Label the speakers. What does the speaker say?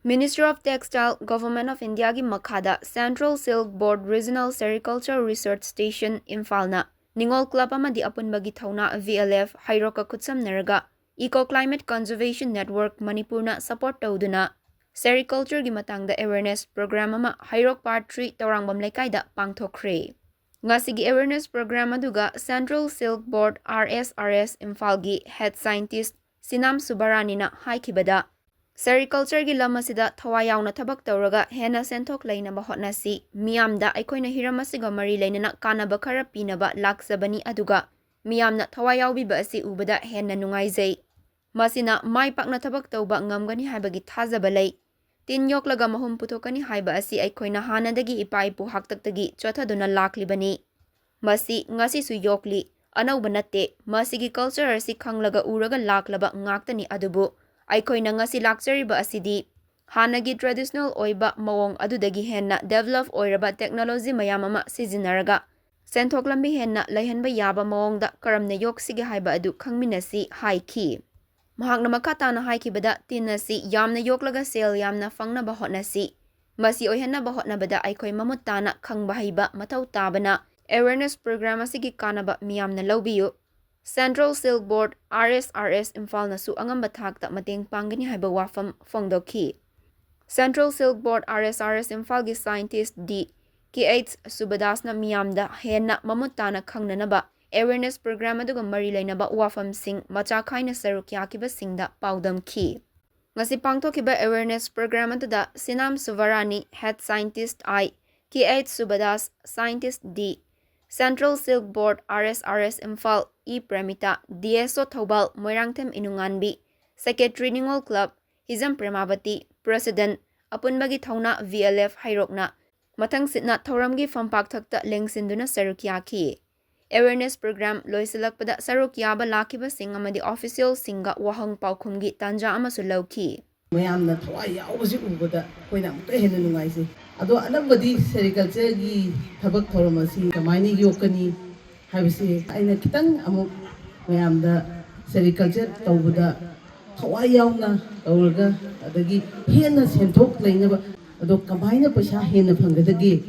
Speaker 1: Ministry of Textile Government of India gi makhada Central Silk Board Regional Sericulture Research Station Imphal na Ningol Club amadi Apunbagi Thouna VLF Heirok khutsamnaraga EcoClimate Conservation Network Manipur na support touduna Sericulture gi matangda awareness program ama Heirok Part 3 Tourangbam Leikai da pangthokhre. Ngasigi awareness program aduga Central Silk Board RSRS Imphal gi head scientist Sinam Subarani na haikibada Sericulture gi lam asida thawai yauna thabak tawraga hena senthok lainaba hotnasi miyamda aikoina hiram asiga mari lainana kanaba khara pinaba laksabani aduga miyamna thawai yaubiba asi ubada hena nungaijai masina mai pakna thabak tawba ngamgani haibagi thajaba lei tin yoklaga mahum puthokani haiba asi aikoina hanadagi ipai pu haktaktagi chothaduna laklibani masi ngasi su yokli anauba natte masigi culture asi khanglaga uraga laklaba ngaktani adubu aikoina ngasi laksariba asidi hanagi traditional oiba mawong adudagi henna develop oiraba technology mayam ama sizinaraga senthok lambi henna laihanba yaba mawongda karamna yoksige haiba adu khangminasi haiki mahakna makhata na haikibada tinasi yamna yoklaga sel yamna fangnaba hotnasi masi oihanna ba hotnabada aikoi mamutana khangba haiba mathau tabana awareness program asigi kanaba miyamna lawbiyu Central Silk Board RSRS Imphal nasu angamba thakta mateng pangani haiba wafam fongdokhi. Central Silk Board RSRS Imphal gi scientist D KH Subadasna miyamda henna mamutana khangnanaba awareness program aduga mari lainaba wafam sing macha khaina saruk yakiba singda paudam khi. Ngasi pangthokiba awareness program aduda Sinam Suvarani head scientist I KH Subadas scientist D Central Silk Board RSRS Imphal E Premita DSO Thobal Moirangthem Inunganbi Secretary Ningol Club Hizam Premavati President Apunbagi Thouna VLF Heirokna Mathang sitna Touramgi Fampak Thakta Lengsinduna Sericulture Awareness Program Loisilakpada Sericulture Lakiba Sing amadi official singa wahang paukhumgi tanja amasu lawki
Speaker 2: mayamna thawai yaubasi ubada koina amta hena nungaisi ado anambadi sericulture gi thabak thoramasi kamaini yokani haibisi aina kitang amuk mayamda sericulture tawbada thawai yauna tawraga adagi hena senthok lainaba ado kamaina paisa hena phanggadagi